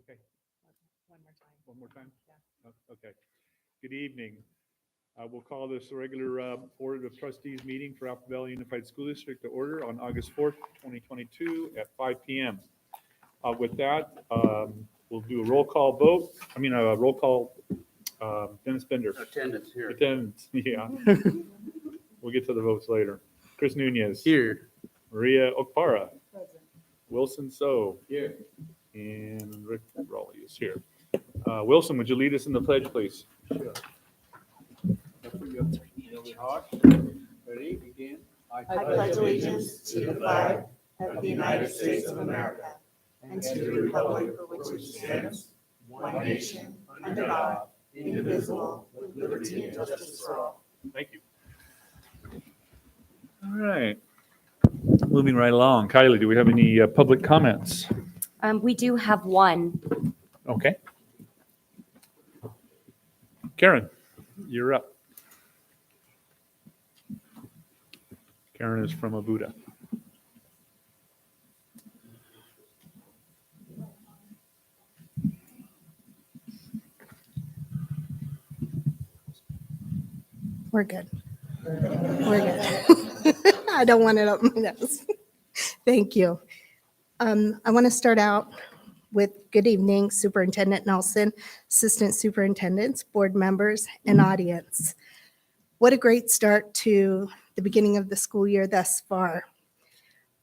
Okay, One more time. one more time? Yeah. Okay. Good evening. We'll call this a regular Board of Trustees meeting for Apple Valley Unified School District to order on August 4th, 2022 at 5 p.m. With that, we'll do a roll call vote. Roll call, Dennis Bender. Attendance here. Attendance, yeah. We'll get to the votes later. Chris Nunez. Here. Maria Okpara. Present. Wilson So. Here. And Rick Raleigh is here. Wilson, would you lead us in the pledge, please? Sure. Ready? Begin. I pledge allegiance to the flag of the United States of America and to the republic for which it stands, one nation, under God, indivisible, with liberty and justice for all. Thank you. All right. Moving right along. Kylie, do we have any public comments? We do have one. Okay. Karen, you're up. Karen is from AVUSD. We're good. We're good. I don't want it up my nose. Thank you. I want to start out with good evening, Superintendent Nelson, Assistant Superintendents, board members, and audience. What a great start to the beginning of the school year thus far.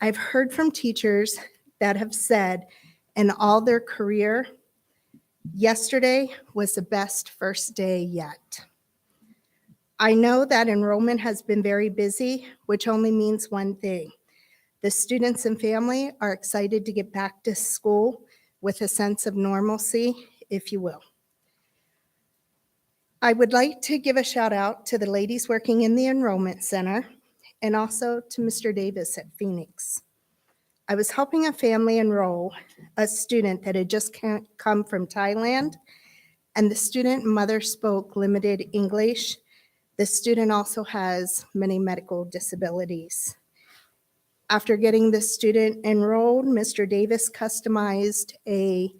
I've heard from teachers that have said in all their career, yesterday was the best first day yet. I know that enrollment has been very busy, which only means one thing. The students and family are excited to get back to school with a sense of normalcy, if you will. I would like to give a shout out to the ladies working in the Enrollment Center and also to Mr. Davis at Phoenix. I was helping a family enroll a student that had just come from Thailand, and the student mother spoke limited English. The student also has many medical disabilities. After getting the student enrolled, Mr. Davis customized a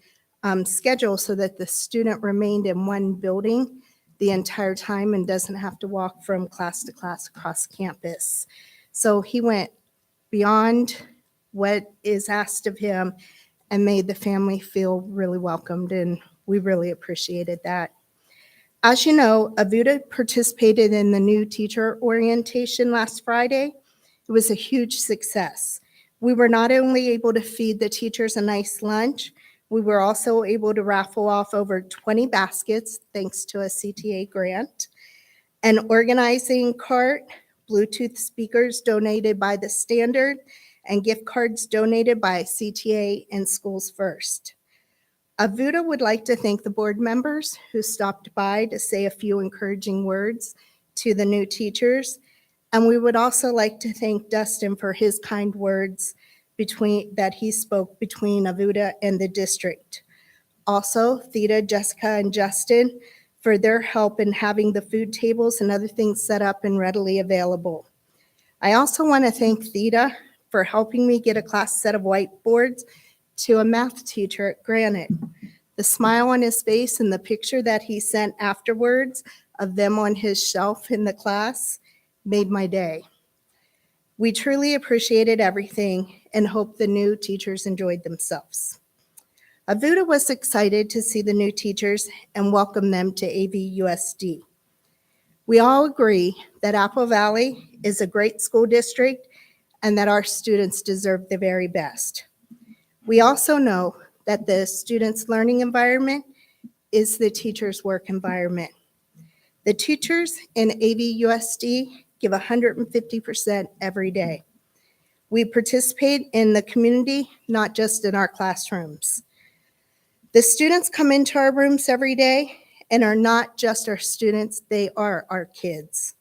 schedule so that the student remained in one building the entire time and doesn't have to walk from class to class across campus. So he went beyond what is asked of him and made the family feel really welcomed, and we really appreciated that. As you know, AVUSD participated in the new teacher orientation last Friday. It was a huge success. We were not only able to feed the teachers a nice lunch, we were also able to raffle off over 20 baskets thanks to a CTA grant, an organizing cart, Bluetooth speakers donated by the Standard, and gift cards donated by CTA and Schools First. AVUSD would like to thank the board members who stopped by to say a few encouraging words to the new teachers. And we would also like to thank Dustin for his kind words that he spoke between AVUSD and the district. Also, Theta, Jessica, and Justin for their help in having the food tables and other things set up and readily available. I also want to thank Theta for helping me get a class set of whiteboards to a math teacher at Granite. The smile on his face and the picture that he sent afterwards of them on his shelf in the class made my day. We truly appreciated everything and hope the new teachers enjoyed themselves. AVUSD was excited to see the new teachers and welcome them to AVUSD. We all agree that Apple Valley is a great school district and that our students deserve the very best. We also know that the students' learning environment is the teachers' work environment. The teachers in AVUSD give 150% every day. We participate in the community, not just in our classrooms. The students come into our rooms every day and are not just our students, they are our kids.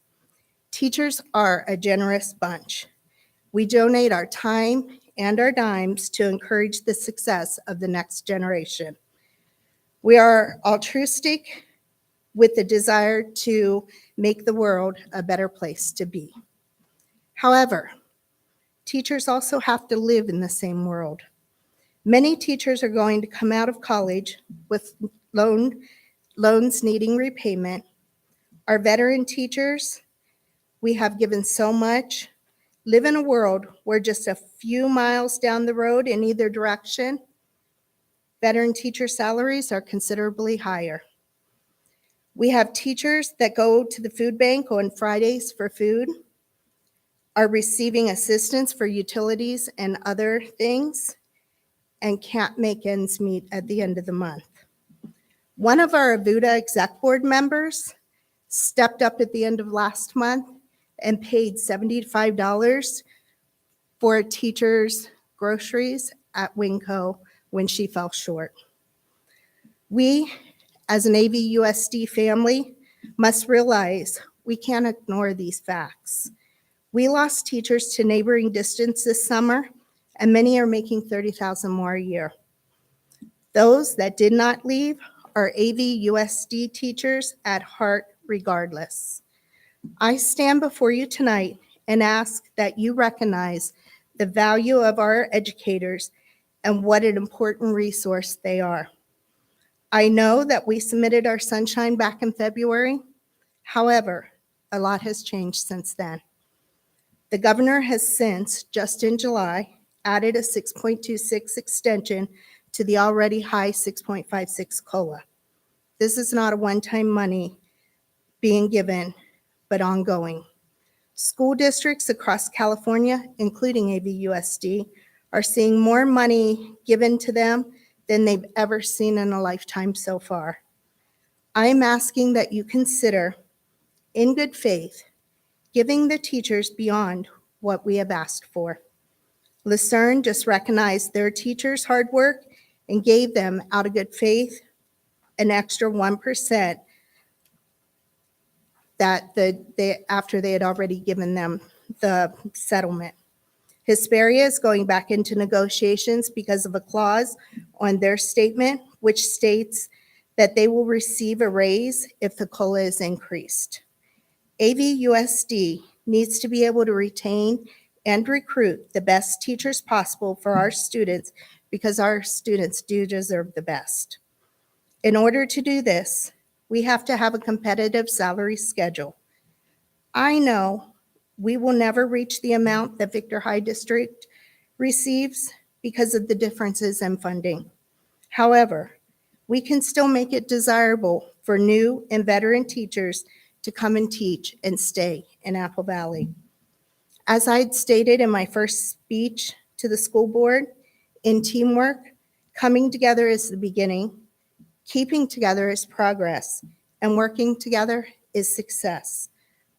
Teachers are a generous bunch. We donate our time and our dimes to encourage the success of the next generation. We are altruistic with the desire to make the world a better place to be. However, teachers also have to live in the same world. Many teachers are going to come out of college with loans needing repayment. Our veteran teachers, we have given so much, live in a world where just a few miles down the road in either direction, veteran teacher salaries are considerably higher. We have teachers that go to the food bank on Fridays for food, are receiving assistance for utilities and other things, and can't make ends meet at the end of the month. One of our AVUSD exec board members stepped up at the end of last month and paid $75 for a teacher's groceries at Winco when she fell short. We, as an AVUSD family, must realize we can't ignore these facts. We lost teachers to neighboring districts this summer, and many are making $30,000 more a year. Those that did not leave are AVUSD teachers at heart regardless. I stand before you tonight and ask that you recognize the value of our educators and what an important resource they are. I know that we submitted our sunshine back in February. However, a lot has changed since then. The governor has since, just in July, added a 6.26 extension to the already high 6.56 COLA. This is not a one-time money being given, but ongoing. School districts across California, including AVUSD, are seeing more money given to them than they've ever seen in a lifetime so far. I'm asking that you consider, in good faith, giving the teachers beyond what we have asked for. Lucerne just recognized their teachers' hard work and gave them, out of good faith, an extra 1% after they had already given them the settlement. Hesperia is going back into negotiations because of a clause on their statement which states that they will receive a raise if the COLA is increased. AVUSD needs to be able to retain and recruit the best teachers possible for our students because our students do deserve the best. In order to do this, we have to have a competitive salary schedule. I know we will never reach the amount that Victor High District receives because of the differences in funding. However, we can still make it desirable for new and veteran teachers to come and teach and stay in Apple Valley. As I had stated in my first speech to the school board, in teamwork, coming together is the beginning, keeping together is progress, and working together is success.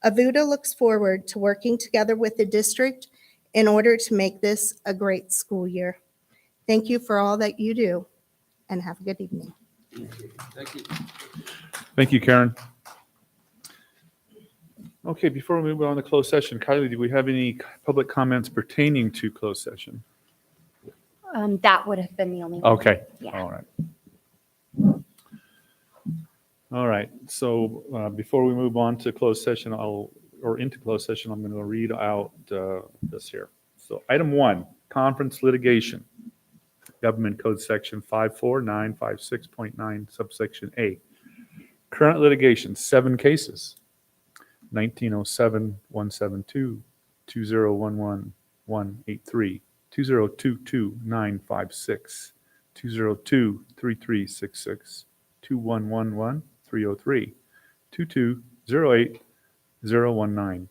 AVUSD looks forward to working together with the district in order to make this a great school year. Thank you for all that you do, and have a good evening. Thank you. Thank you, Karen. Okay, before we move on to closed session, Kylie, do we have any public comments pertaining to closed session? That would have been the only one. Okay, Yeah. all right. All right, so before we move on to closed session, into closed session, I'm going to read out this here. So item 1, conference litigation. Government Code Section 54956.9, subsection A. Current litigation, 7 cases. 1907-172, 2011-183, 2022-956, 202-3366, 2111-303, 2208-019,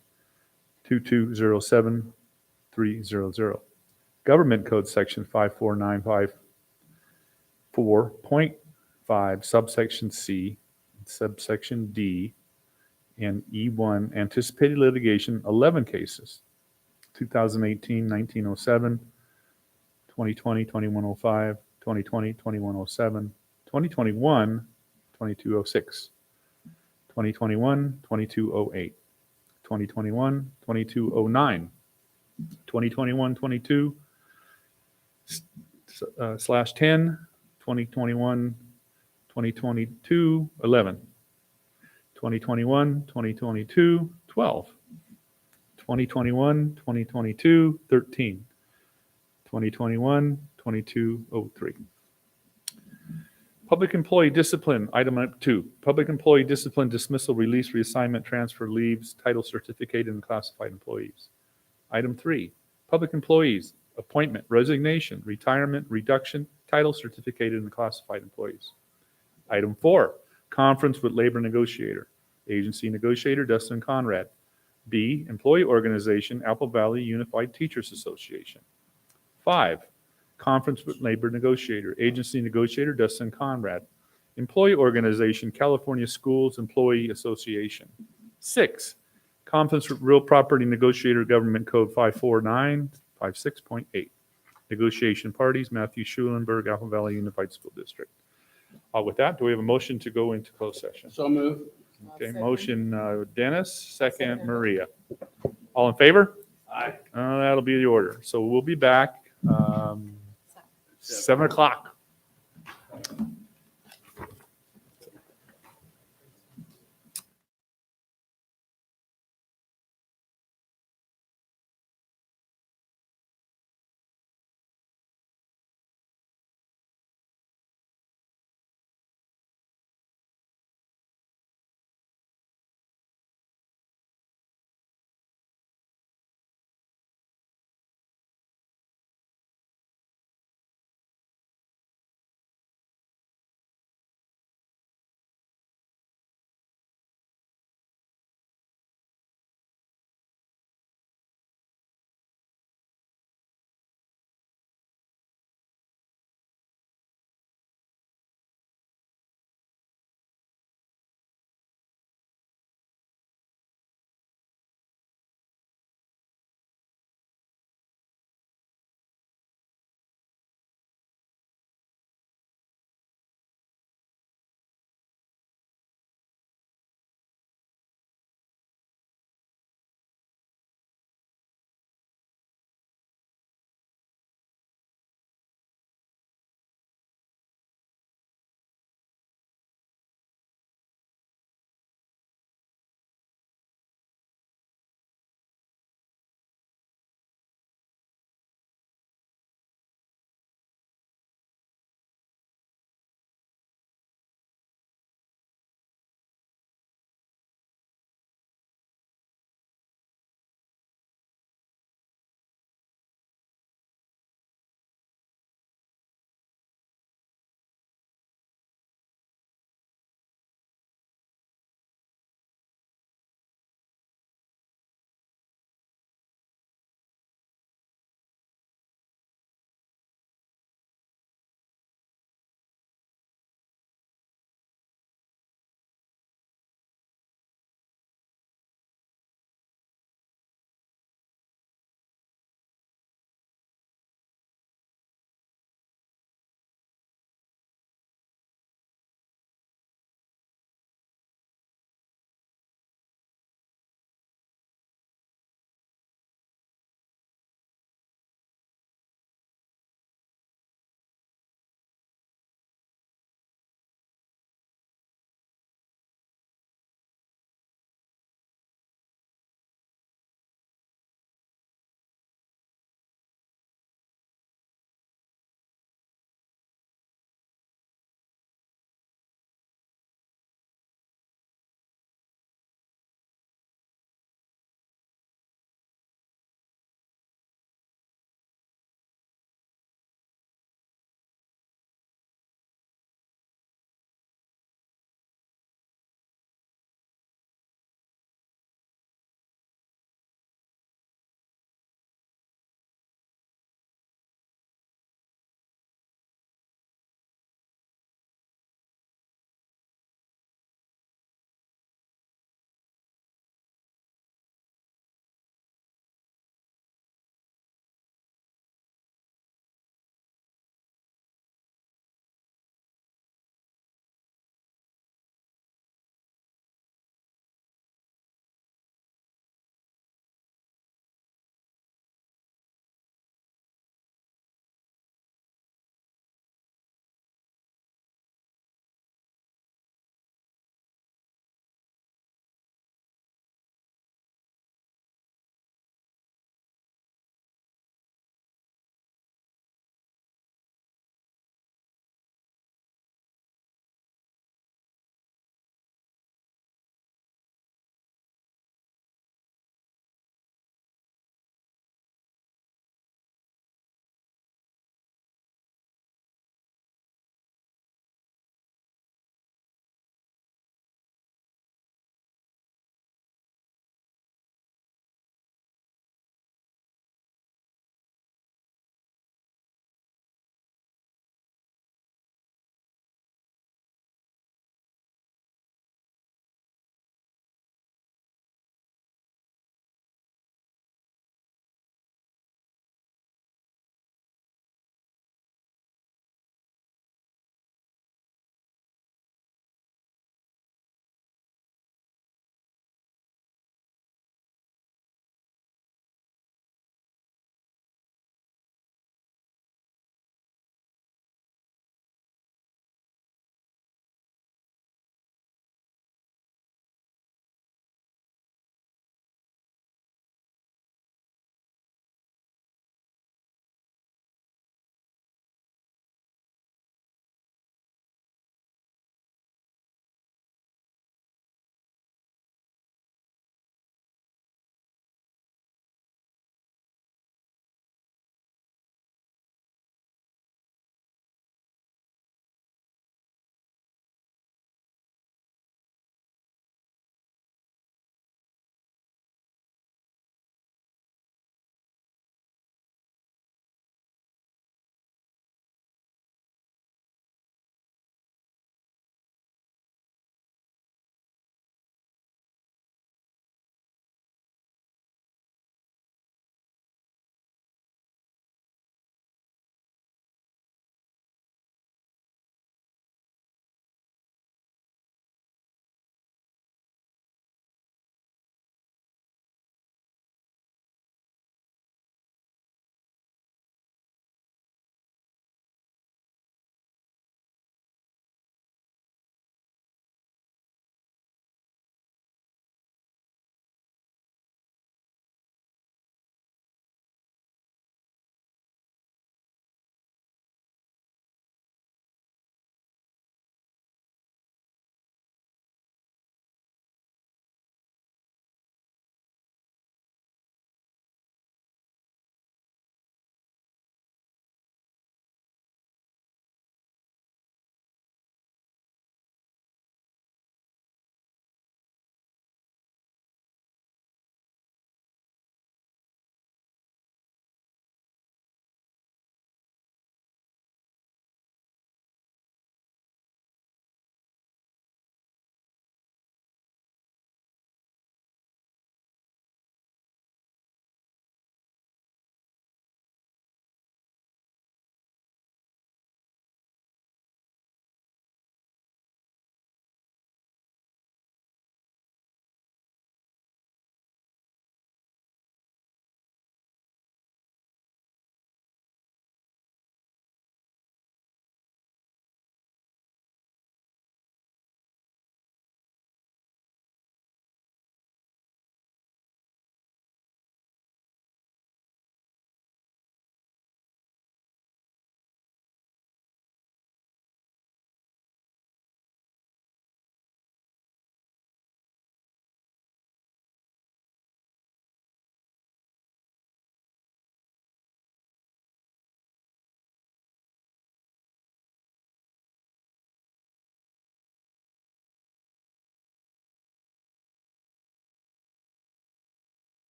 2207-300. Government Code Section 54954.5, subsection C, subsection D, and E1, anticipated litigation, 11 cases. 2018-1907, 2020-2105, 2020-2107, 2021-2206, 2021-2208, 2021-2209, 2021-22 /10, 2021-2022 11, 2021-2022 12, 2021-2022 13, 2021-2022 2203. Public employee discipline, item 2, public employee discipline, dismissal, release, reassignment, transfer, leaves, title certificated and classified employees. Item 3, public employees, appointment, resignation, retirement, reduction, title certificated and classified employees. Item 4, conference with labor negotiator, agency negotiator Dustin Conrad. B, employee organization, Apple Valley Unified Teachers Association. 5, conference with labor negotiator, agency negotiator Dustin Conrad. Employee organization, California Schools Employee Association. 6, conference with real property negotiator, Government Code 54956.8. Negotiation parties, Matthew Schulenberg, Apple Valley Unified School District. With that, do we have a motion to go into closed session? So move. Okay, motion Dennis, second Maria. All in favor? Aye. That'll be the order. So we'll be back 7 o'clock.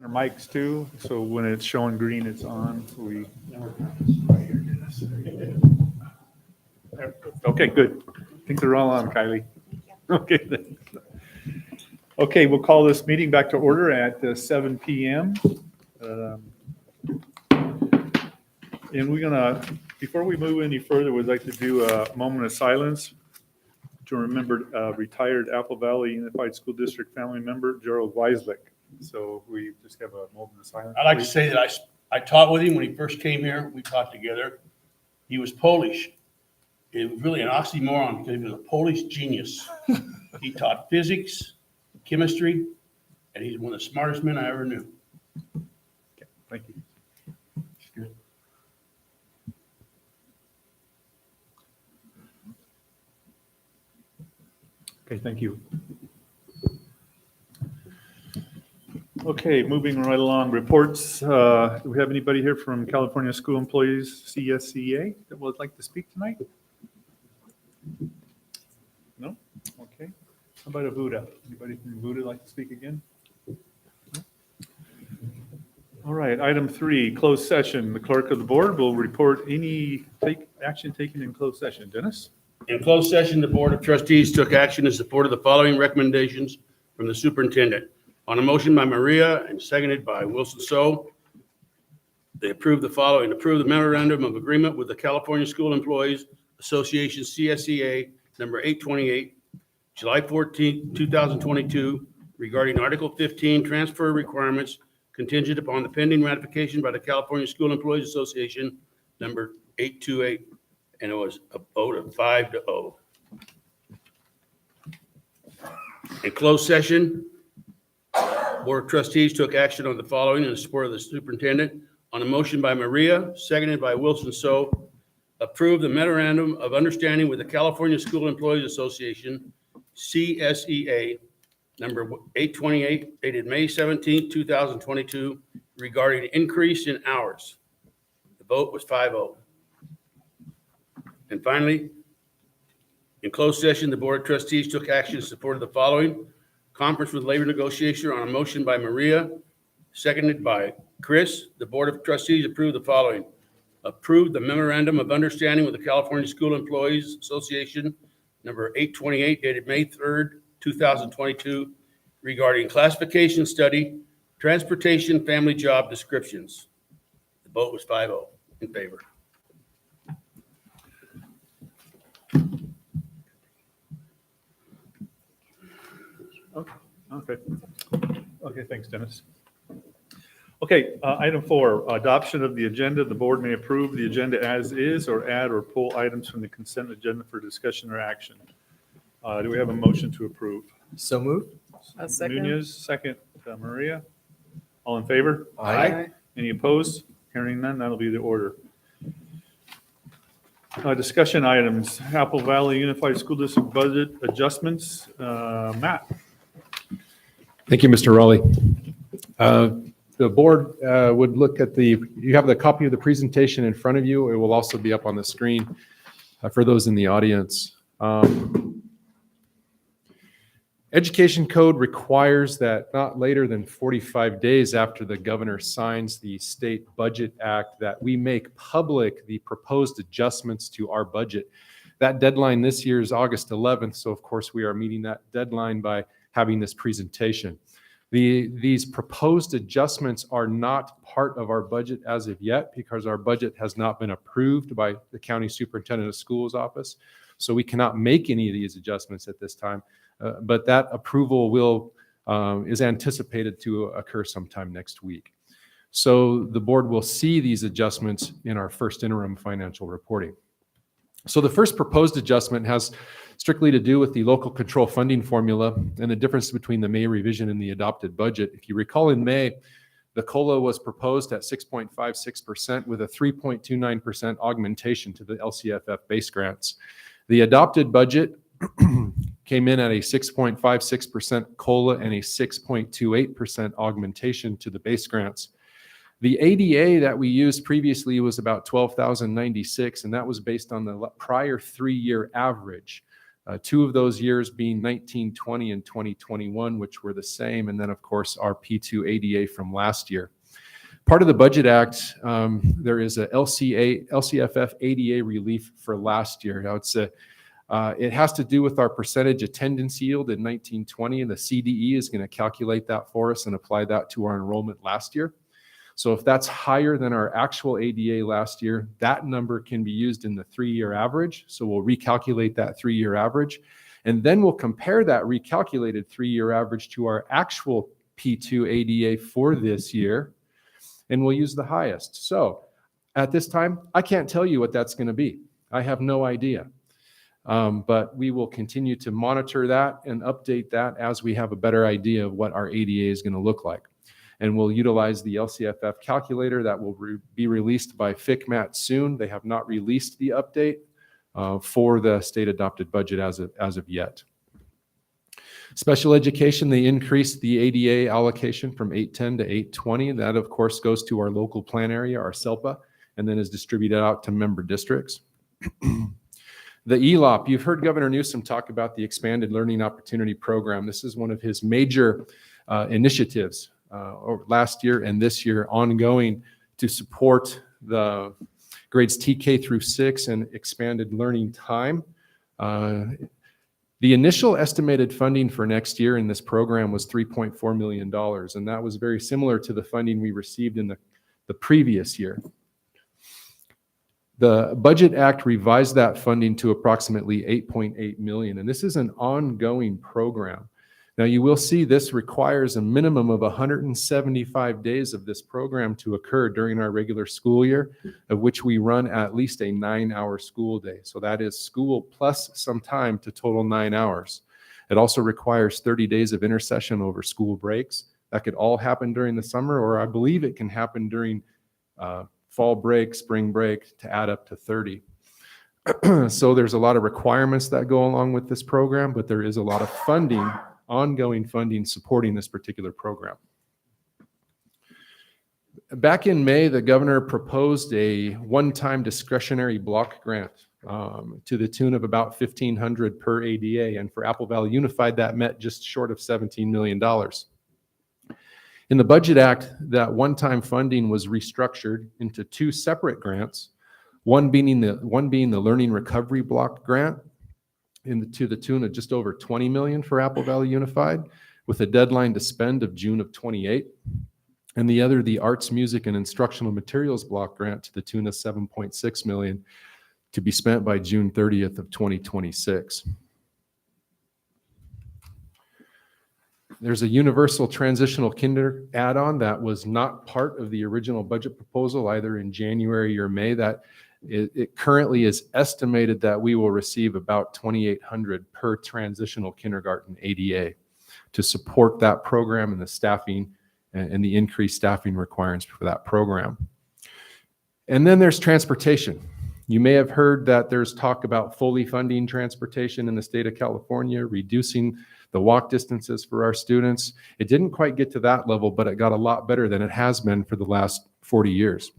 Our mics too, so when it's showing green, it's on. Okay, good. I think they're all on, Kylie. Okay. Then. Okay, we'll call this meeting back to order at 7 p.m. And we're gonna, before we move any further, we'd like to do a moment of silence to remember retired Apple Valley Unified School District family member Gerald Weislich. So we just have a moment of silence. I'd like to please. say that I taught with him when he first came here. We taught together. He was Polish. It was really an oxymoron because he was a Polish genius. He taught physics, chemistry, and he's one of the smartest men I ever knew. Okay, thank you. Okay, thank you. Okay, moving right along, reports. Do we have anybody here from California School Employees CSCA that would like to speak tonight? No? Okay. How about AVUSD? Anybody from AVUSD like to speak again? No? All right, item 3, closed session. The clerk of the board will report any action taken in closed session. Dennis? In closed session, the Board of Trustees took action in support of the following recommendations from the superintendent. On a motion by Maria and seconded by Wilson So, they approved the following: approve the memorandum of agreement with the California School Employees Association, CSEA, number 828, July 14, 2022, regarding Article 15 transfer requirements contingent upon the pending ratification by the California School Employees Association, number 828, and it was a vote of 5-0. In closed session, Board of Trustees took action on the following in support of the superintendent. On a motion by Maria, seconded by Wilson So, approve the memorandum of understanding with the California School Employees Association, CSEA, number 828, dated May 17, 2022, regarding increase in hours. The vote was 5-0. And finally, in closed session, the Board of Trustees took action in support of the following: conference with labor negotiator. On a motion by Maria, seconded by Chris, the Board of Trustees approved the following: approved the memorandum of understanding with the California School Employees Association, number 828, dated May 3rd, 2022, regarding classification study, transportation, family job descriptions. The vote was 5-0 in favor. Okay, thanks, Dennis. Okay, item 4, adoption of the agenda. The board may approve the agenda as is or add or pull items from the consent agenda for discussion or action. Do we have a motion to approve? So moved. Nunez, second. Maria. All in favor? Aye. Any opposed? Hearing none, that'll be the order. Discussion items, Apple Valley Unified School District budget adjustments. Matt? Thank you, Mr. Raleigh. The board would look at you have the copy of the presentation in front of you. It will also be up on the screen for those in the audience. Education code requires that not later than 45 days after the governor signs the State Budget Act that we make public the proposed adjustments to our budget. That deadline this year is August 11th, so of course we are meeting that deadline by having this presentation. These proposed adjustments are not part of our budget as of yet because our budget has not been approved by the County Superintendent of Schools office. So we cannot make any of these adjustments at this time, but that approval is anticipated to occur sometime next week. So the board will see these adjustments in our first interim financial reporting. So the first proposed adjustment has strictly to do with the local control funding formula and the difference between the May revision and the adopted budget. If you recall, in May, the COLA was proposed at 6.56% with a 3.29% augmentation to the LCFF base grants. The adopted budget came in at a 6.56% COLA and a 6.28% augmentation to the base grants. The ADA that we used previously was about $12,096, and that was based on the prior 3-year average. 2 of those years being 1920 and 2021, which were the same, and then of course our P2 ADA from last year. Part of the Budget Act, there is a LCFF ADA relief for last year. Now it has to do with our percentage attendance yield in 1920, and the CDE is going to calculate that for us and apply that to our enrollment last year. So if that's higher than our actual ADA last year, that number can be used in the 3-year average. So we'll recalculate that 3-year average, and then we'll compare that recalculated 3-year average to our actual P2 ADA for this year, and we'll use the highest. So at this time, I can't tell you what that's going to be. I have no idea. But we will continue to monitor that and update that as we have a better idea of what our ADA is going to look like. And we'll utilize the LCFF calculator that will be released by FCMAT soon. They have not released the update for the state adopted budget as of yet. Special education, they increased the ADA allocation from 810 to 820. That, of course, goes to our local plan area, our SELPA, and then is distributed out to member districts. The ELOP, you've heard Governor Newsom talk about the Expanded Learning Opportunity Program. This is one of his major initiatives over last year and this year, ongoing, to support the grades TK through 6 and expanded learning time. The initial estimated funding for next year in this program was $3.4 million, and that was very similar to the funding we received in the previous year. The Budget Act revised that funding to approximately $8.8 million, and this is an ongoing program. Now, you will see this requires a minimum of 175 days of this program to occur during our regular school year, of which we run at least a 9-hour school day. So that is school plus some time to total 9 hours. It also requires 30 days of intercession over school breaks. That could all happen during the summer, or I believe it can happen during fall break, spring break, to add up to 30. So there's a lot of requirements that go along with this program, but there is a lot of funding, ongoing funding, supporting this particular program. Back in May, the governor proposed a one-time discretionary block grant to the tune of about $1,500 per ADA, and for Apple Valley Unified, that met just short of $17 million. In the Budget Act, that one-time funding was restructured into 2 separate grants, one being the Learning Recovery Block Grant to the tune of just over $20 million for Apple Valley Unified, with a deadline to spend of June of 28, and the other, the Arts, Music, and Instructional Materials Block Grant to the tune of $7.6 million, to be spent by June 30th of 2026. There's a universal transitional kinder add-on that was not part of the original budget proposal, either in January or May. That it currently is estimated that we will receive about $2,800 per transitional kindergarten ADA to support that program and the staffing and the increased staffing requirements for that program. And then there's transportation. You may have heard that there's talk about fully funding transportation in the state of California, reducing the walk distances for our students. It didn't quite get to that level, but it got a lot better than it has been for the last 40 years.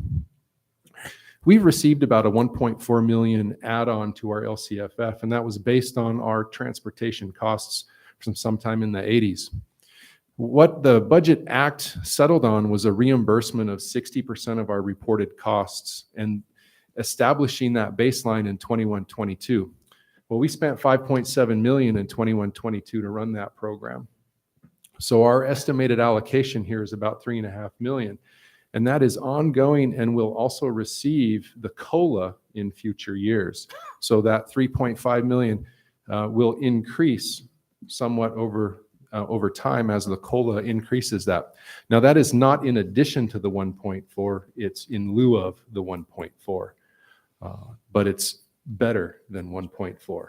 We've received about a $1.4 million add-on to our LCFF, and that was based on our transportation costs from sometime in the 80s. What the Budget Act settled on was a reimbursement of 60% of our reported costs and establishing that baseline in 21-22. Well, we spent $5.7 million in 21-22 to run that program. So our estimated allocation here is about $3.5 million. And that is ongoing and will also receive the COLA in future years. So that $3.5 million will increase somewhat over time as the COLA increases that. Now, that is not in addition to the 1.4, it's in lieu of the 1.4, but it's better than 1.4.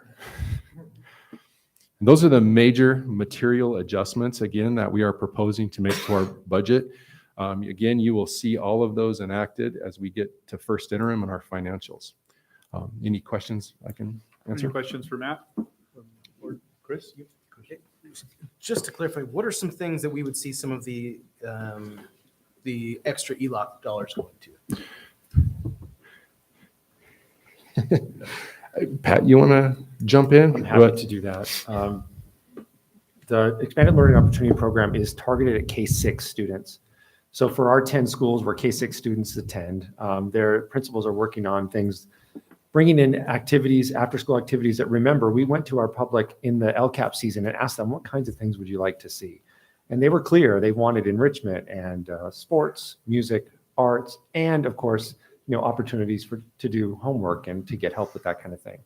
And those are the major material adjustments, again, that we are proposing to make to our budget. Again, you will see all of those enacted as we get to first interim in our financials. Any questions I can answer? Any questions for Matt or Chris? Okay. Just to clarify, what are some things that we would see some of the extra ELOC dollars going to? Pat, you want to jump in? I'm happy to do that. The Expanded Learning Opportunity Program is targeted at K-6 students. So for our 10 schools where K-6 students attend, their principals are working on things, bringing in activities, after-school activities that, remember, we went to our public in the LCAP season and asked them, what kinds of things would you like to see? And they were clear. They wanted enrichment and sports, music, arts, and of course, opportunities to do homework and to get help with that kind of thing.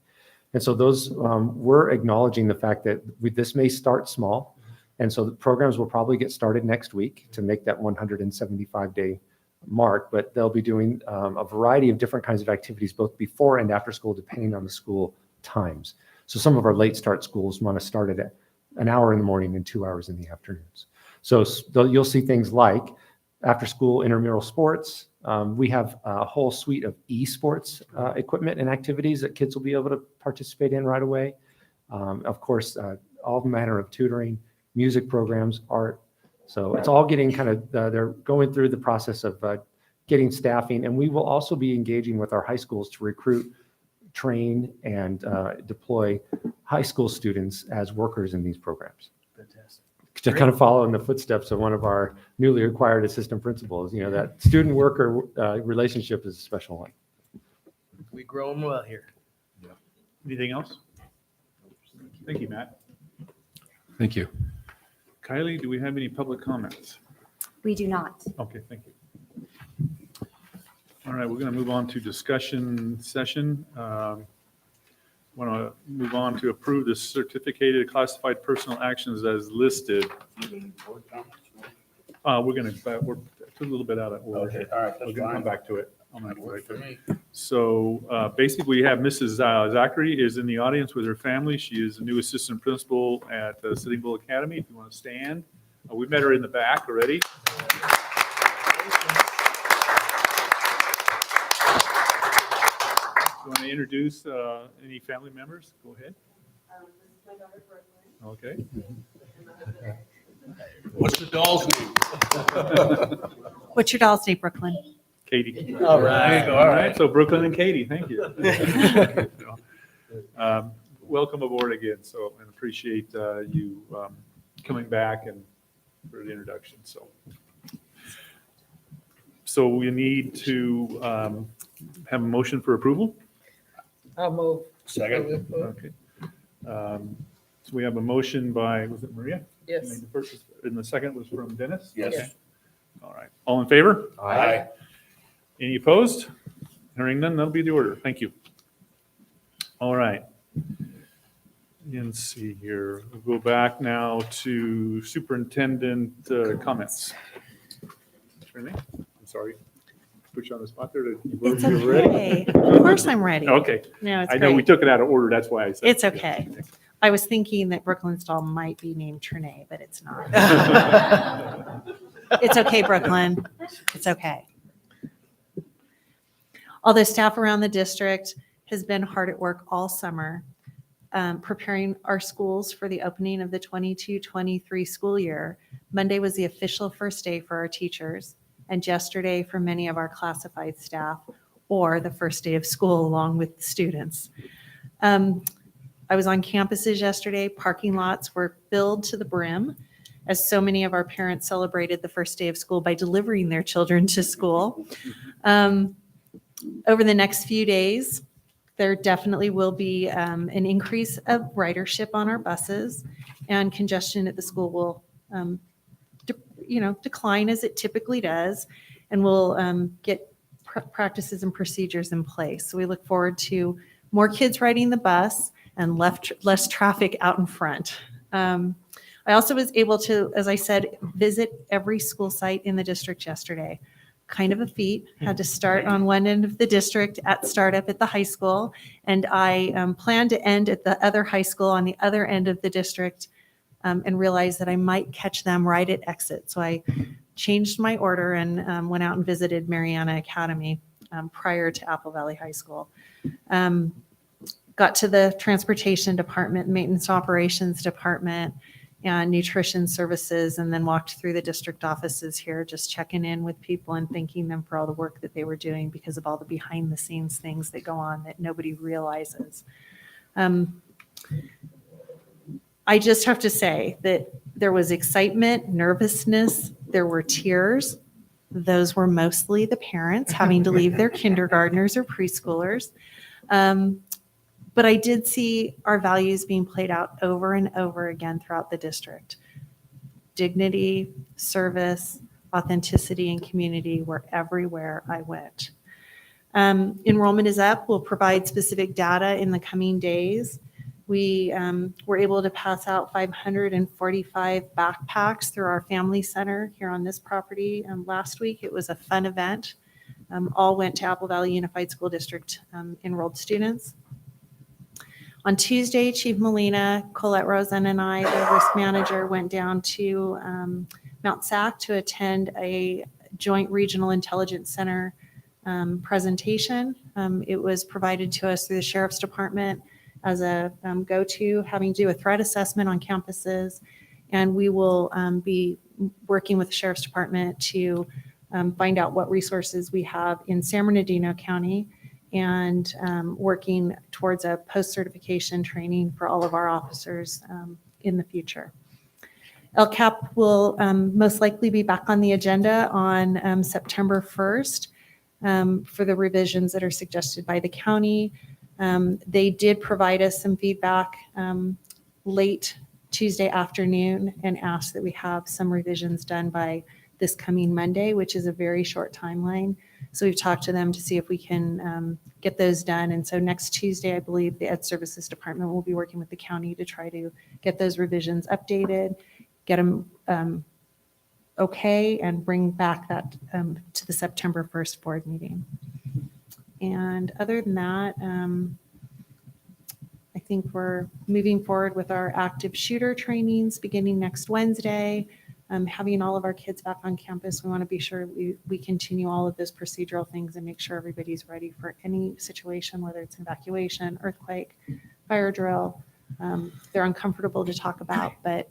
And so those, we're acknowledging the fact that this may start small. And so the programs will probably get started next week to make that 175-day mark, but they'll be doing a variety of different kinds of activities, both before and after school, depending on the school times. So some of our late start schools want to start at an hour in the morning and 2 hours in the afternoons. So you'll see things like after school intramural sports. We have a whole suite of esports equipment and activities that kids will be able to participate in right away. Of course, all manner of tutoring, music programs, art. So it's all getting kind of, they're going through the process of getting staffing. And we will also be engaging with our high schools to recruit, train, and deploy high school students as workers in these programs. Fantastic. To kind of follow in the footsteps of one of our newly acquired assistant principals, that student-worker relationship is a special one. We grow them well here. Anything else? Thank you, Matt. Thank you. Kylie, do we have any public comments? We do not. Okay, thank you. All right, we're going to move on to discussion session. Want to move on to approve the certificated classified personal actions as listed. We're a little bit out of order. Okay, all right, We're that's going to come fine. back to it. I'm gonna come back to it. So basically, we have Mrs. Zachary is in the audience with her family. She is the new assistant principal at Sitting Bull Academy. If you want to stand. We met her in the back already. You want to introduce any family members? Go ahead. This is my daughter, Brooklyn. Okay. What's the doll's name? What's your doll's name, Brooklyn? Katie. All right. All right. So Brooklyn and Katie, thank you. Welcome aboard again. So, and appreciate you coming back and for the introduction. So we need to have a motion for approval. I'll move. Second. Okay. So we have a motion by, was it Maria? Yes. The first, and the second was from Dennis? Yes. Okay. All right. All in favor? Aye. Any opposed? Hearing none, that'll be the order. Thank you. All right. Let's see here. We'll go back now to superintendent comments. Renee, I'm sorry. Put you on the spot there. It's You ready? okay. Of course I'm ready. Okay. No, it's I know we great. took it out of order. That's why I said. It's okay. I was thinking that Brooklyn's doll might be named Trinae, but it's not. It's okay, Brooklyn. It's okay. Although staff around the district has been hard at work all summer, preparing our schools for the opening of the 22-23 school year. Monday was the official first day for our teachers, and yesterday for many of our classified staff, or the first day of school along with the students. I was on campuses yesterday. Parking lots were filled to the brim, as so many of our parents celebrated the first day of school by delivering their children to school. Over the next few days, there definitely will be an increase of ridership on our buses, and congestion at the school will, decline as it typically does, and we'll get practices and procedures in place. So we look forward to more kids riding the bus and less traffic out in front. I also was able to, as I said, visit every school site in the district yesterday. Kind of a feat. Had to start on one end of the district at startup at the high school, and I plan to end at the other high school on the other end of the district, and realized that I might catch them right at exit. So I changed my order and went out and visited Mariana Academy prior to Apple Valley High School. Got to the transportation department, maintenance operations department, and nutrition services, and then walked through the district offices here, just checking in with people and thanking them for all the work that they were doing because of all the behind the scenes things that go on that nobody realizes. I just have to say that there was excitement, nervousness, there were tears. Those were mostly the parents having to leave their kindergartners or preschoolers. But I did see our values being played out over and over again throughout the district. Dignity, service, authenticity, and community were everywhere I went. Enrollment is up. We'll provide specific data in the coming days. We were able to pass out 545 backpacks through our family center here on this property last week. It was a fun event. All went to Apple Valley Unified School District enrolled students. On Tuesday, Chief Molina, Colette Rosen, and I, the risk manager, went down to Mount SAC to attend a joint regional intelligence center presentation. It was provided to us through the Sheriff's Department as a go-to, having to do a threat assessment on campuses. And we will be working with the Sheriff's Department to find out what resources we have in San Bernardino County, and working towards a post-certification training for all of our officers in the future. LCAP will most likely be back on the agenda on September 1st for the revisions that are suggested by the county. They did provide us some feedback late Tuesday afternoon and asked that we have some revisions done by this coming Monday, which is a very short timeline. So we've talked to them to see if we can get those done. And so next Tuesday, I believe the Ed Services Department will be working with the county to try to get those revisions updated, get them okay, and bring back that to the September 1st board meeting. And other than that, I think we're moving forward with our active shooter trainings beginning next Wednesday. Having all of our kids back on campus, we want to be sure we continue all of those procedural things and make sure everybody's ready for any situation, whether it's evacuation, earthquake, fire drill. They're uncomfortable to talk about, but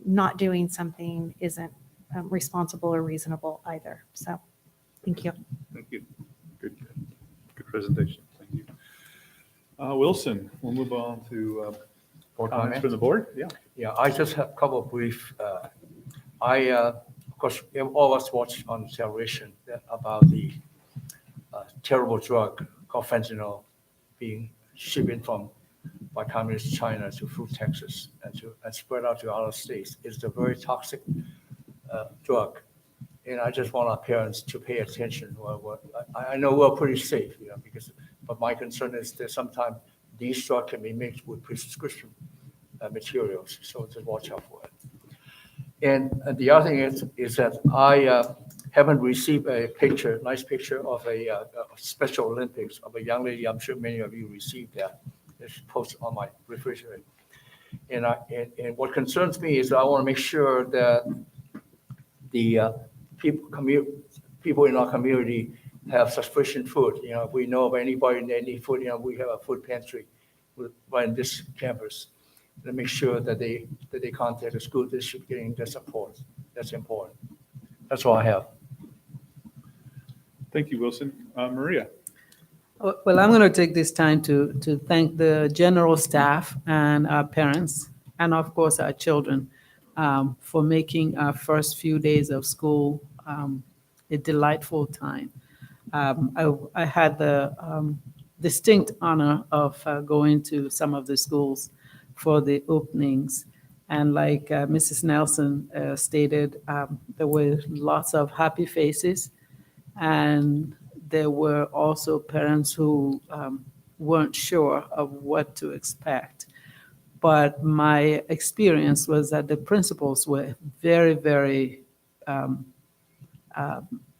not doing something isn't responsible or reasonable either. So thank you. Thank you. Good presentation. Thank you. Wilson, we'll move on to comments from the board. Yeah. Yeah, I just have a couple of brief. Of course, all of us watched on television about the terrible drug called fentanyl being shipped by communist China to through Texas and spread out to other states. It's a very toxic drug, and I just want our parents to pay attention. I know we're pretty safe, but my concern is that sometimes these drugs can be mixed with prescription materials, so just watch out for it. And the other thing is that I haven't received a nice picture of a Special Olympics of a young lady. I'm sure many of you received that. It's posted on my refrigerator. And what concerns me is I want to make sure that the people in our community have sufficient food. If we know of anybody that need food, we have a food pantry right in this campus. To make sure that they contact the school district getting the support. That's important. That's all I have. Thank you, Wilson. Maria. Well, I'm going to take this time to thank the general staff and our parents, and of course our children, for making our first few days of school a delightful time. I had the distinct honor of going to some of the schools for the openings. And like Mrs. Nelson stated, there were lots of happy faces, and there were also parents who weren't sure of what to expect. But my experience was that the principals were very, very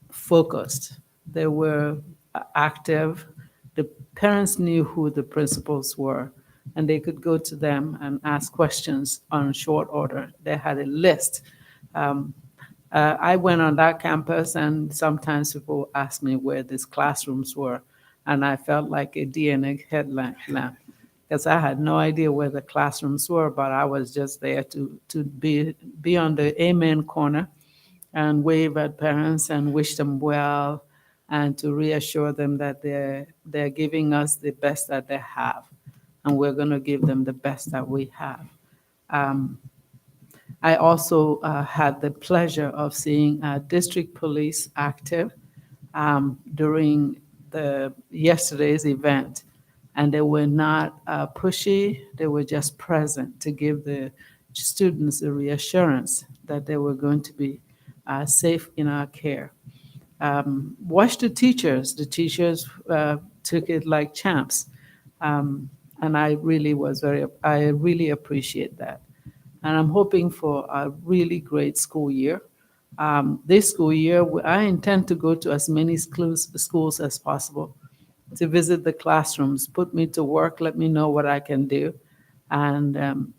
focused. They were active. The parents knew who the principals were, and they could go to them and ask questions on short order. They had a list. I went on that campus, and sometimes people asked me where these classrooms were, and I felt like a DNA headlamp. because I had no idea where the classrooms were, but I was just there to be on the amen corner and wave at parents and wish them well and to reassure them that they're giving us the best that they have, and we're going to give them the best that we have. I also had the pleasure of seeing district police active during yesterday's event, and they were not pushy, they were just present to give the students the reassurance that they were going to be safe in our care. Watch the teachers took it like champs, and I really appreciate that. And I'm hoping for a really great school year. This school year, I intend to go to as many schools as possible to visit the classrooms, put me to work, let me know what I can do, and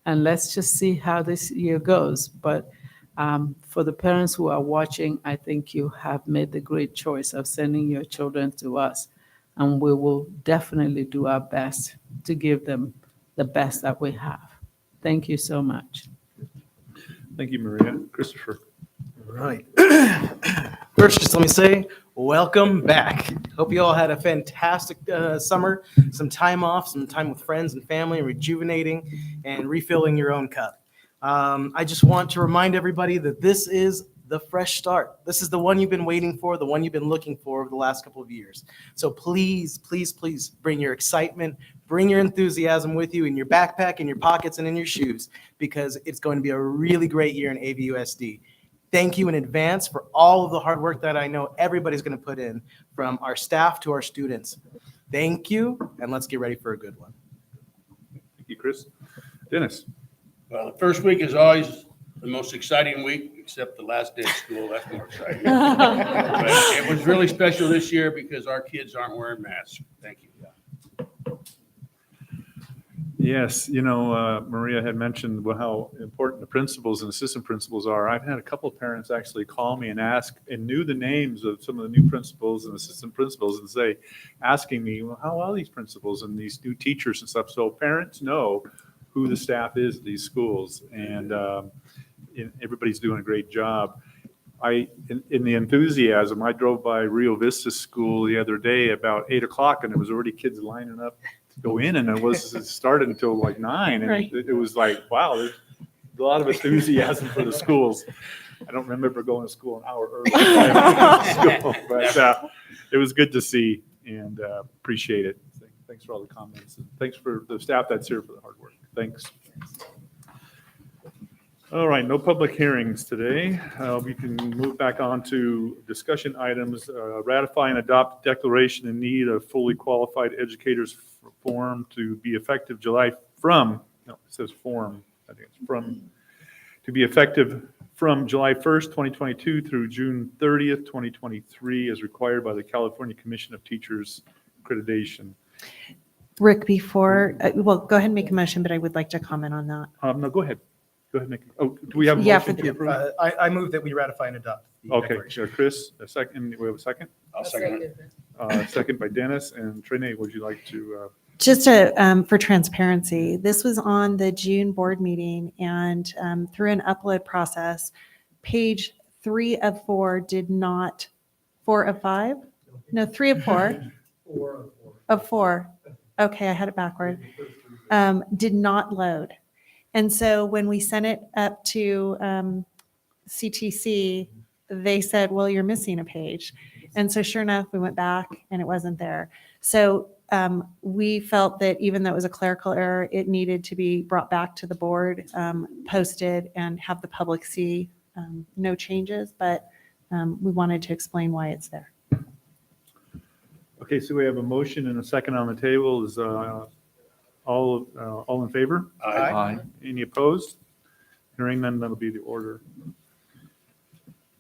let's just see how this year goes. But for the parents who are watching, I think you have made the great choice of sending your children to us, and we will definitely do our best to give them the best that we have. Thank you so much. Thank you, Maria. Christopher. All right. First, just let me say, welcome back. Hope you all had a fantastic summer, some time off, some time with friends and family, and rejuvenating and refilling your own cup. I just want to remind everybody that this is the fresh start. This is the one you've been waiting for, the one you've been looking for over the last couple of years. So please, please, please bring your excitement, bring your enthusiasm with you in your backpack, in your pockets, and in your shoes, because it's going to be a really great year in AVUSD. Thank you in advance for all of the hard work that I know everybody's going to put in, from our staff to our students. Thank you, and let's get ready for a good one. Thank you, Chris. Dennis. Well, the first week is always the most exciting week, except the last day of school. That's more exciting. But it was really special this year because our kids aren't wearing masks. Thank you. Yes, Maria had mentioned how important the principals and assistant principals are. I've had a couple of parents actually call me and ask, and knew the names of some of the new principals and assistant principals, and asking me, well, how are these principals and these new teachers and stuff? So parents know who the staff is at these schools, and everybody's doing a great job. In the enthusiasm, I drove by Rio Vista School the other day about 8 o'clock, and there was already kids lining up to go in, and it started until like 9, and Right. it was like, wow, there's a lot of enthusiasm for the schools. I don't remember going to school an hour early, but it was good to see, and appreciate it. Thanks for all the comments, and thanks for the staff that's here for the hard work. Thanks. All right, no public hearings today. We can move back on to discussion items. Ratify and adopt declaration in need of fully qualified educators form to be effective to be effective from July 1st, 2022 through June 30th, 2023, as required by the California Commission of Teachers Accreditation. Rick, before, well, go ahead and make a motion, but I would like to comment on that. No, go ahead. Go ahead, make. Oh, do we have a Yeah, motion for to approve? I move that we ratify and adopt the Okay, declaration. Chris, a second. We have a second. I'll second it. Second by Dennis. And Trinae, would you like to? Just for transparency, this was on the June board meeting, and through an upload process, page 3 of 4 did not, 4 of 5? No, 3 of 4. 4 Of 4. Okay, I had it backward. Did not load. And so when we sent it up to CTC, they said, well, you're missing a page. And so sure enough, we went back and it wasn't there. So we felt that even though it was a clerical error, it needed to be brought back to the board, posted, and have the public see no changes, but we wanted to explain why it's there. Okay, so we have a motion and a second on the table. Is all in favor? Aye. Any opposed? Hearing none, that'll be the order.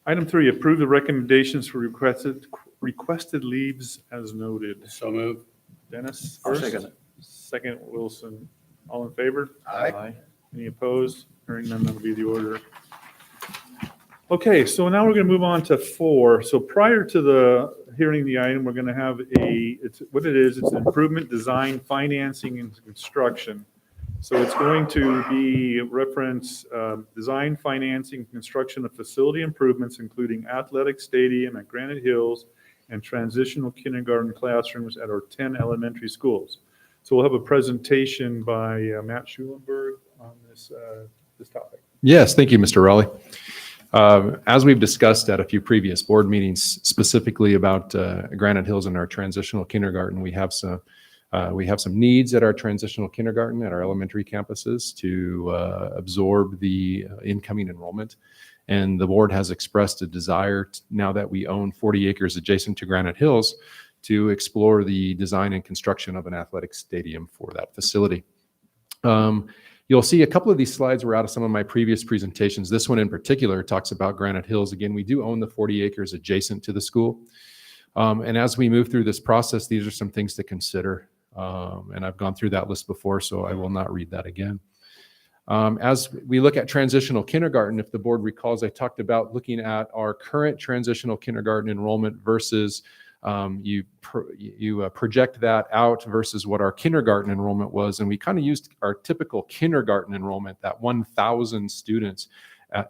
Item 3, approve the recommendations for requested leaves as noted. So moved. Dennis I'll first. second it. Second, Wilson. All in favor? Aye. Any opposed? Hearing none, that'll be the order. Okay, so now we're going to move on to 4. So prior to the hearing the item, we're going to have it's what it is, it's improvement, design, financing, and construction. So it's going to be reference design, financing, construction of facility improvements, including athletic stadium at Granite Hills and transitional kindergarten classrooms at our 10 elementary schools. So we'll have a presentation by Matt Schulenberg on this topic. Yes, thank you, Mr. Raleigh. As we've discussed at a few previous board meetings, specifically about Granite Hills and our transitional kindergarten, we have some needs at our transitional kindergarten at our elementary campuses to absorb the incoming enrollment. And the board has expressed a desire, now that we own 40 acres adjacent to Granite Hills, to explore the design and construction of an athletic stadium for that facility. You'll see a couple of these slides were out of some of my previous presentations. This one in particular talks about Granite Hills. Again, we do own the 40 acres adjacent to the school. And as we move through this process, these are some things to consider. And I've gone through that list before, so I will not read that again. As we look at transitional kindergarten, if the board recalls, I talked about looking at our current transitional kindergarten enrollment versus you project that out versus what our kindergarten enrollment was. And we kind of used our typical kindergarten enrollment, that 1,000 students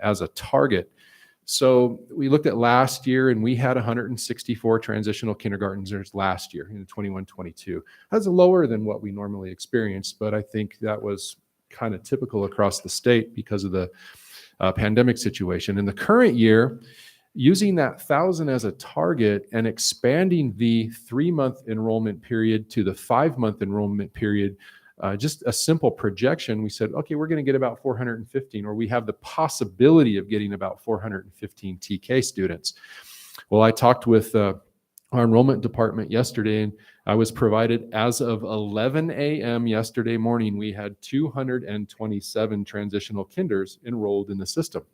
as a target. So we looked at last year and we had 164 transitional kindergartners last year in 21-22. That's lower than what we normally experience, but I think that was kind of typical across the state because of the pandemic situation. In the current year, using that 1,000 as a target and expanding the 3-month enrollment period to the 5-month enrollment period, just a simple projection, we said, okay, we're going to get about 415, or we have the possibility of getting about 415 TK students. Well, I talked with our enrollment department yesterday, and I was provided, as of 11 a.m. yesterday morning, we had 227 transitional kinders enrolled in the system.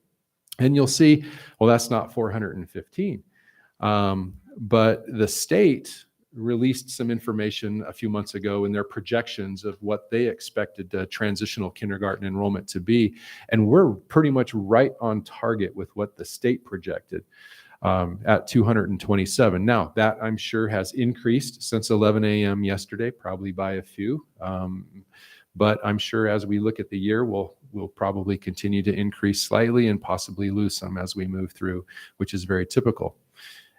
And you'll see, well, that's not 415. But the state released some information a few months ago in their projections of what they expected transitional kindergarten enrollment to be. And we're pretty much right on target with what the state projected at 227. Now, that I'm sure has increased since 11 a.m. yesterday, probably by a few. But I'm sure as we look at the year, we'll probably continue to increase slightly and possibly lose some as we move through, which is very typical.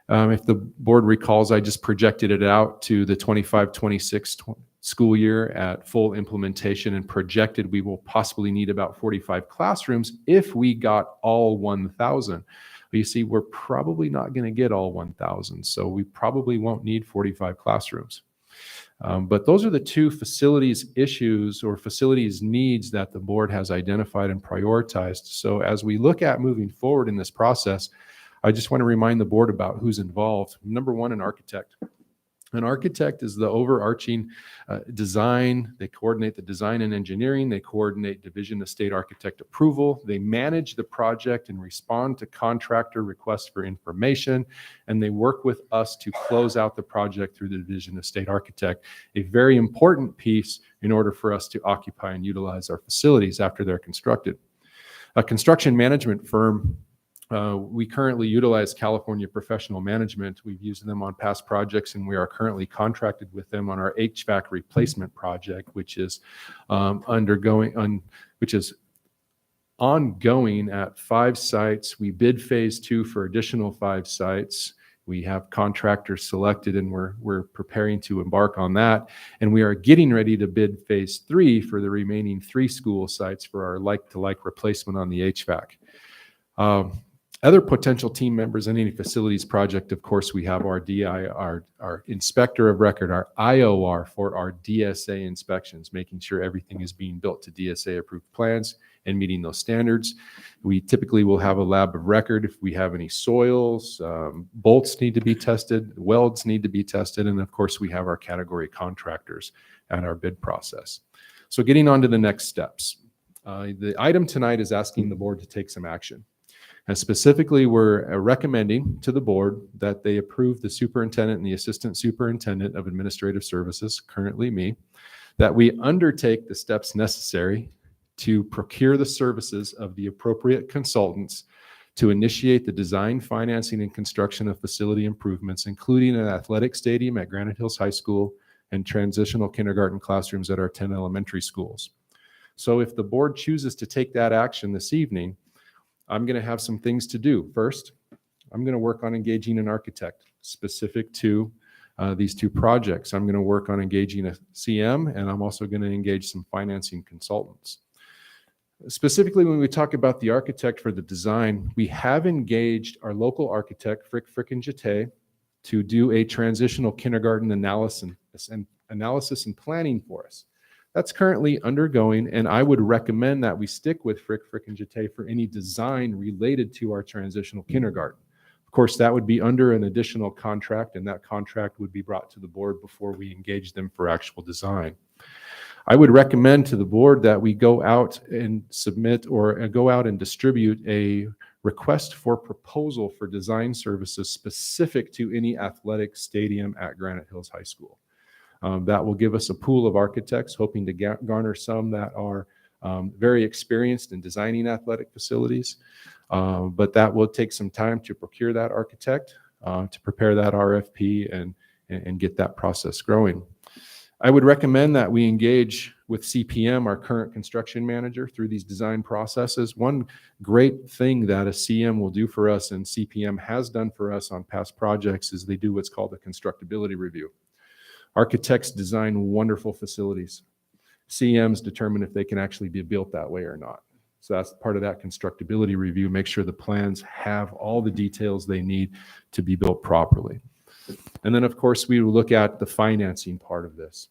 If the board recalls, I just projected it out to the 25-26 school year at full implementation and projected we will possibly need about 45 classrooms if we got all 1,000. But you see, we're probably not going to get all 1,000, so we probably won't need 45 classrooms. But those are the two facilities issues or facilities needs that the board has identified and prioritized. So as we look at moving forward in this process, I just want to remind the board about who's involved. Number one, an architect. An architect is the overarching design. They coordinate the design and engineering. They coordinate Division of State Architect approval. They manage the project and respond to contractor requests for information. And they work with us to close out the project through the Division of State Architect, a very important piece in order for us to occupy and utilize our facilities after they're constructed. A construction management firm, we currently utilize California Professional Management. We've used them on past projects, and we are currently contracted with them on our HVAC replacement project, which is ongoing at 5 sites. We bid phase 2 for additional 5 sites. We have contractors selected, and we're preparing to embark on that. And we are getting ready to bid phase 3 for the remaining 3 school sites for our like-to-like replacement on the HVAC. Other potential team members in any facilities project, of course, we have our DI, our inspector of record, our IOR for our DSA inspections, making sure everything is being built to DSA approved plans and meeting those standards. We typically will have a lab of record if we have any soils, bolts need to be tested, welds need to be tested, and of course we have our category contractors at our bid process. So getting on to the next steps. The item tonight is asking the board to take some action. And specifically, we're recommending to the board that they approve the superintendent and the assistant superintendent of administrative services, currently me, that we undertake the steps necessary to procure the services of the appropriate consultants to initiate the design, financing, and construction of facility improvements, including an athletic stadium at Granite Hills High School and transitional kindergarten classrooms at our 10 elementary schools. So if the board chooses to take that action this evening, I'm going to have some things to do. First, I'm going to work on engaging an architect specific to these two projects. I'm going to work on engaging a CM, and I'm also going to engage some financing consultants. Specifically, when we talk about the architect for the design, we have engaged our local architect, Frick and Jete, to do a transitional kindergarten analysis and planning for us. That's currently undergoing, and I would recommend that we stick with Frick and Jete for any design related to our transitional kindergarten. Of course, that would be under an additional contract, and that contract would be brought to the board before we engage them for actual design. I would recommend to the board that we go out and submit or go out and distribute a request for proposal for design services specific to any athletic stadium at Granite Hills High School. That will give us a pool of architects, hoping to garner some that are very experienced in designing athletic facilities. But that will take some time to procure that architect, to prepare that RFP and get that process growing. I would recommend that we engage with CPM, our current construction manager, through these design processes. One great thing that a CM will do for us, and CPM has done for us on past projects, is they do what's called a constructability review. Architects design wonderful facilities. CMs determine if they can actually be built that way or not. So that's part of that constructability review, make sure the plans have all the details they need to be built properly. And then, of course, we will look at the financing part of this.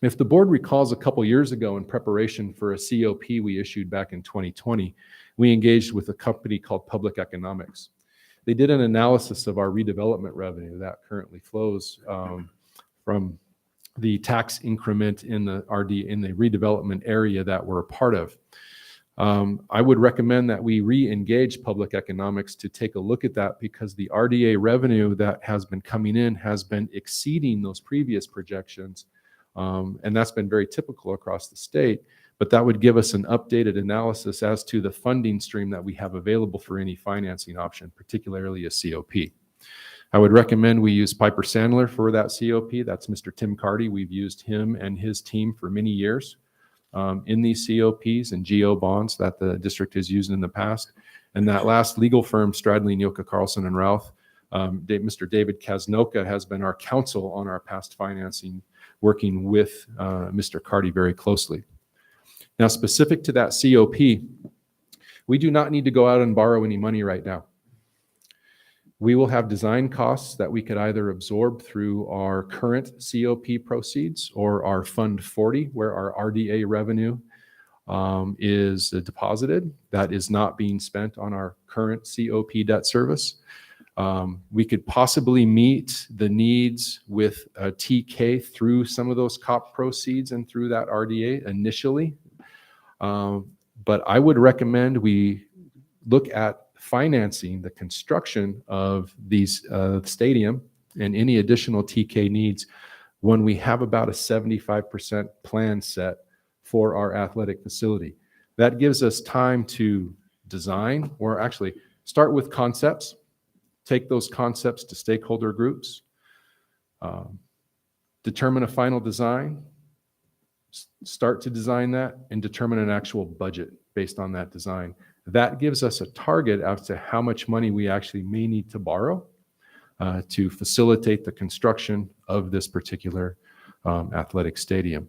If the board recalls, a couple years ago, in preparation for a COP we issued back in 2020, we engaged with a company called Public Economics. They did an analysis of our redevelopment revenue that currently flows from the tax increment in the redevelopment area that we're a part of. I would recommend that we re-engage Public Economics to take a look at that, because the RDA revenue that has been coming in has been exceeding those previous projections. And that's been very typical across the state, but that would give us an updated analysis as to the funding stream that we have available for any financing option, particularly a COP. I would recommend we use Piper Sandler for that COP. That's Mr. Tim Carty. We've used him and his team for many years in these COPs and GO bonds that the district has used in the past. And that last legal firm, Stradley, Yoka, Carlson, and Routh, Mr. David Kaznoka has been our counsel on our past financing, working with Mr. Carty very closely. Now, specific to that COP, we do not need to go out and borrow any money right now. We will have design costs that we could either absorb through our current COP proceeds or our Fund 40, where our RDA revenue is deposited. That is not being spent on our current COP debt service. We could possibly meet the needs with TK through some of those COP proceeds and through that RDA initially. But I would recommend we look at financing the construction of these stadium and any additional TK needs when we have about a 75% plan set for our athletic facility. That gives us time to design, or actually start with concepts, take those concepts to stakeholder groups, determine a final design, start to design that, and determine an actual budget based on that design. That gives us a target as to how much money we actually may need to borrow to facilitate the construction of this particular athletic stadium.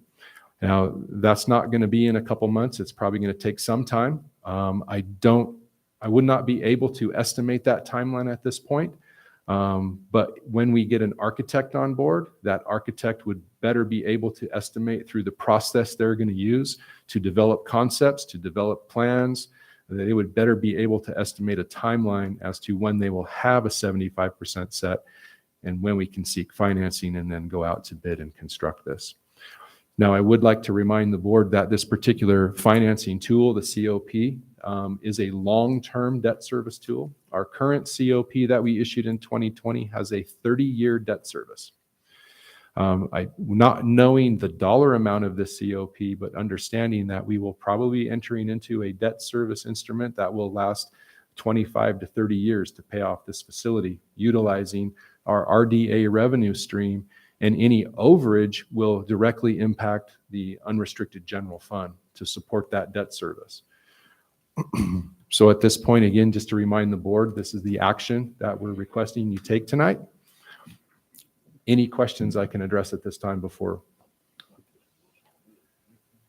Now, that's not going to be in a couple months. It's probably going to take some time. I would not be able to estimate that timeline at this point. But when we get an architect on board, that architect would better be able to estimate through the process they're going to use to develop concepts, to develop plans. They would better be able to estimate a timeline as to when they will have a 75% set and when we can seek financing and then go out to bid and construct this. Now, I would like to remind the board that this particular financing tool, the COP, is a long-term debt service tool. Our current COP that we issued in 2020 has a 30-year debt service. Not knowing the dollar amount of this COP, but understanding that we will probably be entering into a debt service instrument that will last 25 to 30 years to pay off this facility, utilizing our RDA revenue stream, and any overage will directly impact the unrestricted general fund to support that debt service. So at this point, again, just to remind the board, this is the action that we're requesting you take tonight. Any questions I can address at this time before?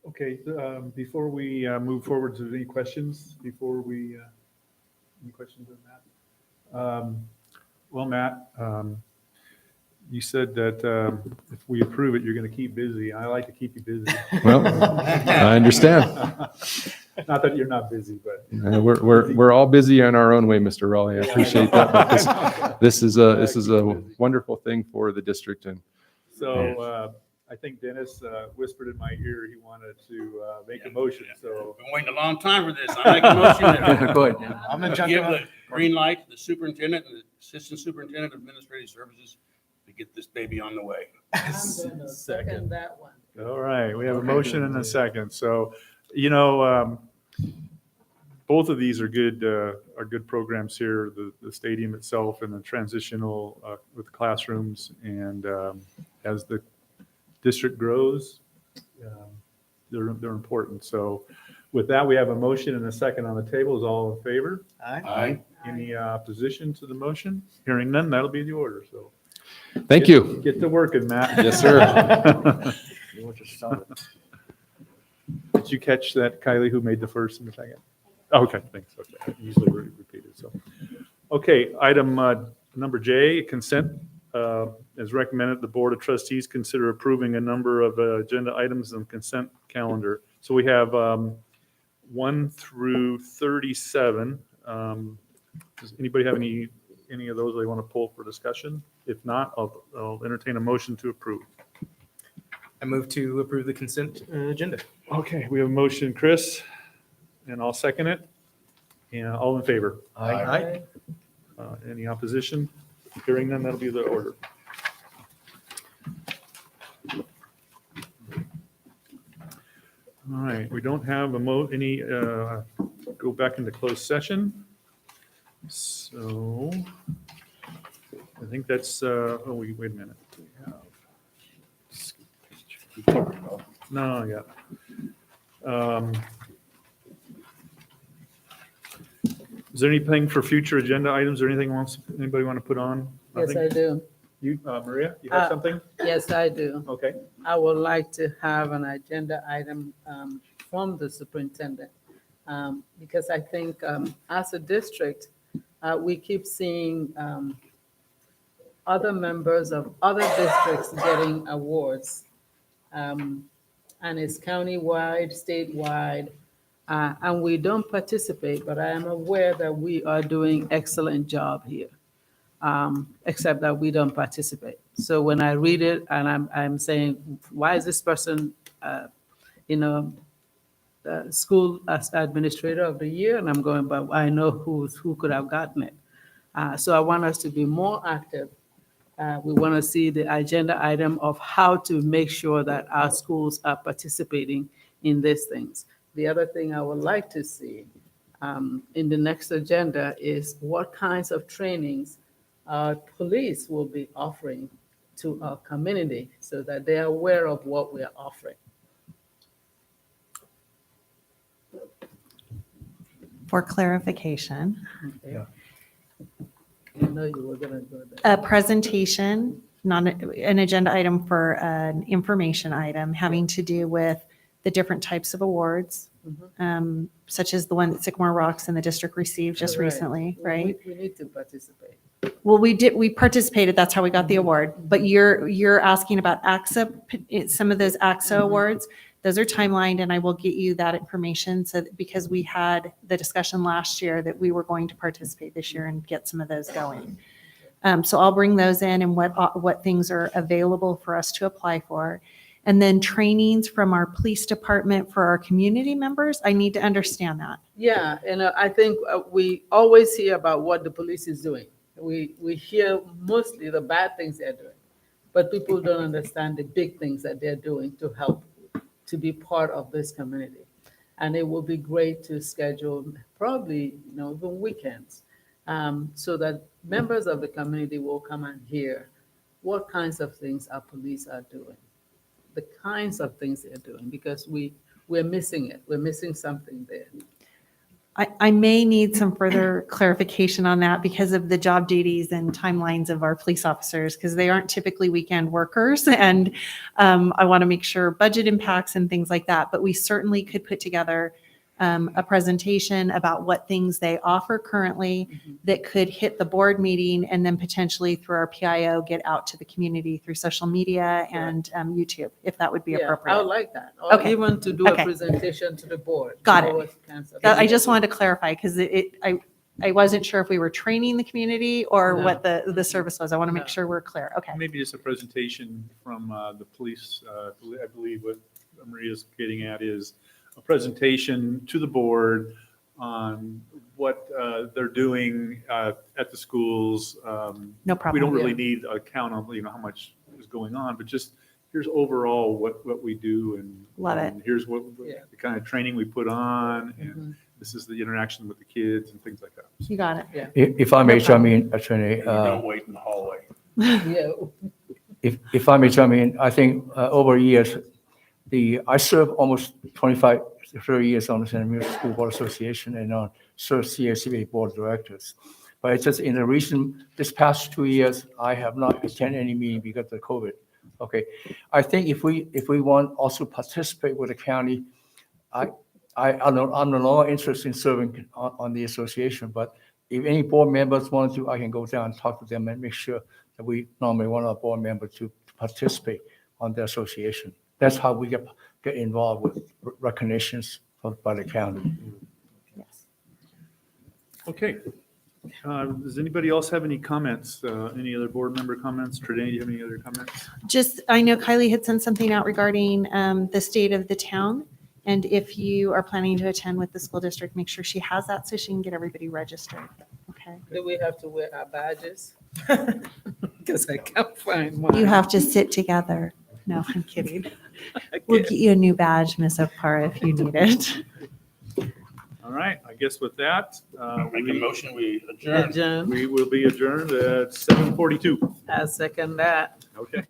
Okay, before we move forward, to any questions before we, any questions on that? Well, Matt, you said that if we approve it, you're going to keep busy. I like to keep you busy. Well, I understand. Not that you're not busy, but. We're all busy in our own way, Mr. Raleigh. I appreciate that. But this is a wonderful thing for the district. And So I think Dennis whispered in my ear he wanted to make a motion, so. Been waiting a long time for this. I make a motion that Go ahead. I'm gonna jump give in. the green light to the superintendent and the assistant superintendent of administrative services to get this baby on the way. Second that one. All right, we have a motion and a second. So, both of these are good programs here, the stadium itself and the transitional with classrooms. And as the district grows, they're important. So with that, we have a motion and a second on the table. Is all in favor? Aye. Any opposition to the motion? Hearing none, that'll be the order. So thank you. get to working, Matt. Yes, sir. You want to start it? Did you catch that, Kylie, who made the first and the second? Okay, thanks. Okay, usually repeated. So, okay, item number J, consent. As recommended, the Board of Trustees consider approving a number of agenda items on consent calendar. So we have 1 through 37. Does anybody have any of those they want to pull for discussion? If not, I'll entertain a motion to approve. I move to approve the consent agenda. Okay, we have a motion, Chris, and I'll second it. And all in favor? Aye. Any opposition? Hearing none, that'll be the order. All right, we don't have go back into closed session. So I think that's, wait a minute. We have. No, yeah. Is there anything for future agenda items or anything anybody want to put on? Yes, Nothing? I do. You, Maria, you have something? Yes, I do. Okay. I would like to have an agenda item from the superintendent, because I think as a district, we keep seeing other members of other districts getting awards. And it's countywide, statewide, and we don't participate, but I am aware that we are doing excellent job here, except that we don't participate. So when I read it and I'm saying, why is this person, school administrator of the year? And I'm going, but I know who could have gotten it. So I want us to be more active. We want to see the agenda item of how to make sure that our schools are participating in these things. The other thing I would like to see in the next agenda is what kinds of trainings our police will be offering to our community so that they are aware of what we are offering. For clarification, Okay. I know you were going to go there. a presentation, not an agenda item for an information item having to do with the different types of awards, such as the one that Sycamore Rocks and the district received just Right. recently, right? We need to participate. Well, we participated, that's how we got the award, but you're asking about AXA, some of those AXA awards, those are timelined, and I will get you that information, so that, because we had the discussion last year that we were going to participate this year and get some of those going. So I'll bring those in and what things are available for us to apply for. And then trainings from our police department for our community members, I need to understand that. Yeah, and I think we always hear about what the police is doing. We hear mostly the bad things they're doing, but people don't understand the big things that they're doing to help to be part of this community. And it would be great to schedule probably, even weekends, so that members of the community will come and hear what kinds of things our police are doing, the kinds of things they're doing, because we're missing it. We're missing something there. I may need some further clarification on that because of the job duties and timelines of our police officers, because they aren't typically weekend workers. And I want to make sure budget impacts and things like that. But we certainly could put together a presentation about what things they offer currently that could hit the board meeting and then potentially through our PIO get out to the community through social media and YouTube, if that would be Yeah, I appropriate. would like that. Or Okay. even to do a Okay. presentation to the board. Got You it. know, what kinds of- I just wanted to clarify because I wasn't sure if we were training the community or No. what the service was. I want to make No. sure we're clear. Okay. Maybe just a presentation from the police. I believe what Maria's getting at is a presentation to the board on what they're doing at the schools. No problem. We don't really need a count on, how much is going on, but just here's overall what we do and. Love it. and here's what Yeah. the kind of training we put on, and Mhm. this is the interaction with the kids and things like that. You got it. If I may chime in, Attorney, You don't wait in the hallway. Yeah. if I may chime in, I think over years, I served almost 25, 30 years on the Santa Maria School Board Association and on CACB Board of Directors. But it's just in this past 2 years, I have not attended any meeting because of COVID. Okay, I think if we want also participate with the county, I'm no longer interested in serving on the association, but if any board members want to, I can go down and talk to them and make sure that we nominate one of our board members to participate on the association. That's how we get involved with recognitions by the county. Yes. Okay. Does anybody else have any comments? Any other board member comments? Trinae, do you have any other comments? Just, I know Kylie had sent something out regarding the state of the town. And if you are planning to attend with the school district, make sure she has that so she can get everybody registered. Okay. Do we have to wear our badges? Because I can't find mine. You have to sit together. No, I'm kidding. We'll get you a new badge, Miss Okpara, if you need it. All right, I guess with that, Make a motion, we adjourn. Adjourn. we will be adjourned at 7:42. I second that. Okay.